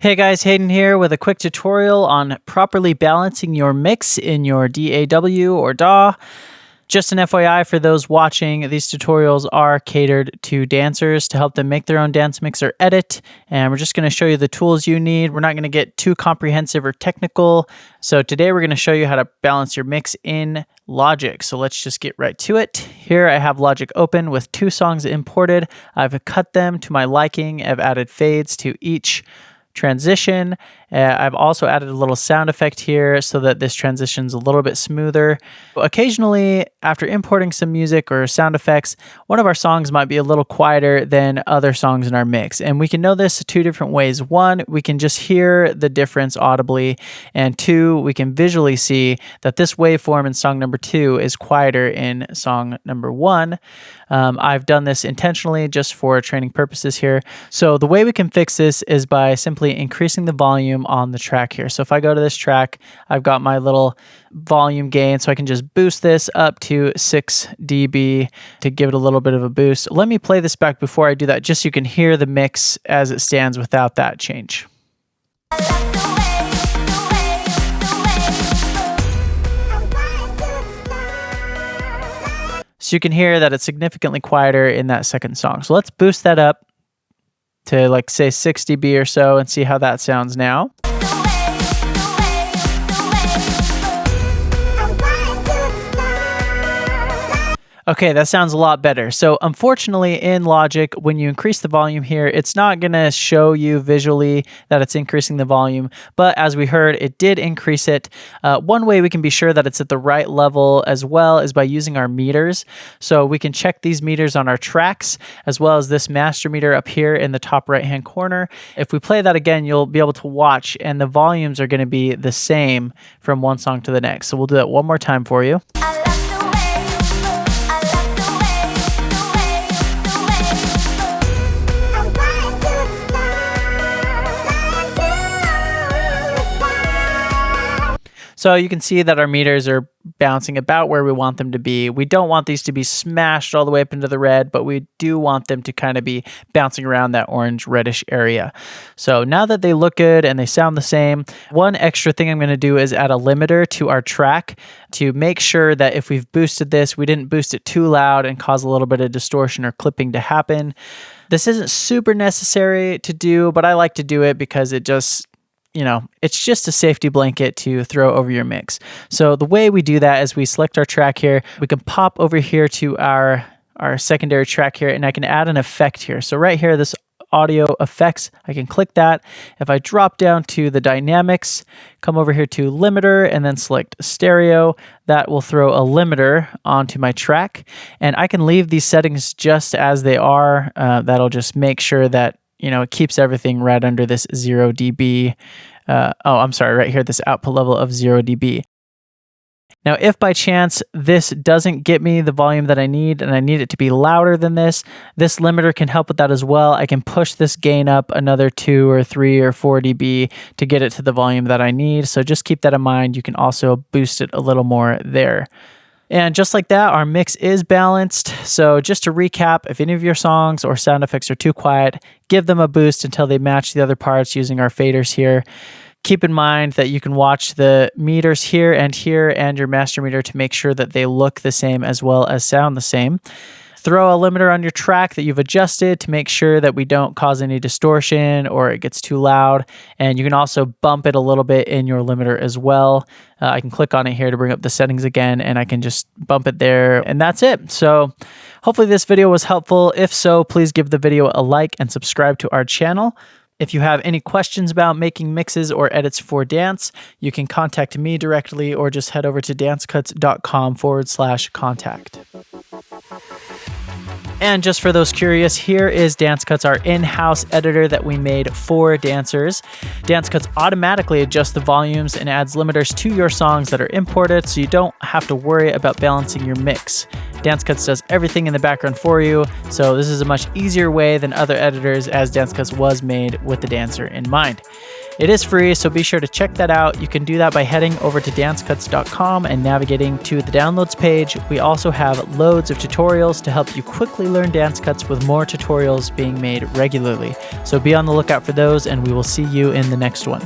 Hey guys, Hayden here with a quick tutorial on properly balancing your mix in your DAW or DAW. Just an FYI for those watching, these tutorials are catered to dancers to help them make their own dance mix or edit, and we're just going to show you the tools you need. We're not going to get too comprehensive or technical. So today we're going to show you how to balance your mix in Logic. So let's just get right to it. Here I have Logic open with 2 songs imported. I've cut them to my liking. I've added fades to each transition. I've also added a little sound effect here so that this transition's a little bit smoother. Occasionally, after importing some music or sound effects, one of our songs might be a little quieter than other songs in our mix. And we can know this 2 different ways. 1, we can just hear the difference audibly. And 2, we can visually see that this waveform in song number 2 is quieter in song number 1. I've done this intentionally just for training purposes here. So the way we can fix this is by simply increasing the volume on the track here. So if I go to this track, I've got my little volume gain, so I can just boost this up to 6 dB to give it a little bit of a boost. Let me play this back before I do that, just so you can hear the mix as it stands without that change. So you can hear that it's significantly quieter in that second song. So let's boost that up to like say 6 dB or so and see how that sounds now. Okay, that sounds a lot better. So unfortunately in Logic, when you increase the volume here, it's not going to show you visually that it's increasing the volume. But as we heard, it did increase it. One way we can be sure that it's at the right level as well is by using our meters. So we can check these meters on our tracks, as well as this master meter up here in the top right-hand corner. If we play that again, you'll be able to watch, and the volumes are going to be the same from one song to the next. So we'll do that one more time for you. So you can see that our meters are bouncing about where we want them to be. We don't want these to be smashed all the way up into the red, but we do want them to kind of be bouncing around that orange reddish area. So now that they look good and they sound the same, one extra thing I'm going to do is add a limiter to our track to make sure that if we've boosted this, we didn't boost it too loud and cause a little bit of distortion or clipping to happen. This isn't super necessary to do, but I like to do it because it just, it's just a safety blanket to throw over your mix. So the way we do that is we select our track here. We can pop over here to our secondary track here, and I can add an effect here. So right here, this audio effects, I can click that. If I drop down to the dynamics, come over here to limiter and then select stereo, that will throw a limiter onto my track. And I can leave these settings just as they are. That'll just make sure that it keeps everything right under this 0 dB. Right here, this output level of 0 dB. Now, if by chance this doesn't get me the volume that I need and I need it to be louder than this limiter can help with that as well. I can push this gain up another 2 or 3 or 4 dB to get it to the volume that I need. So just keep that in mind. You can also boost it a little more there. And just like that, our mix is balanced. So just to recap, if any of your songs or sound effects are too quiet, give them a boost until they match the other parts using our faders here. Keep in mind that you can watch the meters here and your master meter to make sure that they look the same as well as sound the same. Throw a limiter on your track that you've adjusted to make sure that we don't cause any distortion or it gets too loud. And you can also bump it a little bit in your limiter as well. I can click on it here to bring up the settings again, and I can just bump it there, and that's it. So hopefully this video was helpful. If so, please give the video a like and subscribe to our channel. If you have any questions about making mixes or edits for dance, you can contact me directly or just head over to dancecuts.com/contact. And just for those curious, here is Dance Cuts, our in-house editor that we made for dancers. Dance Cuts automatically adjusts the volumes and adds limiters to your songs that are imported, so you don't have to worry about balancing your mix. Dance Cuts does everything in the background for you, so this is a much easier way than other editors, as Dance Cuts was made with the dancer in mind. It is free, so be sure to check that out. You can do that by heading over to dancecuts.com and navigating to the downloads page. We also have loads of tutorials to help you quickly learn dance cuts, with more tutorials being made regularly. So be on the lookout for those, and we will see you in the next one.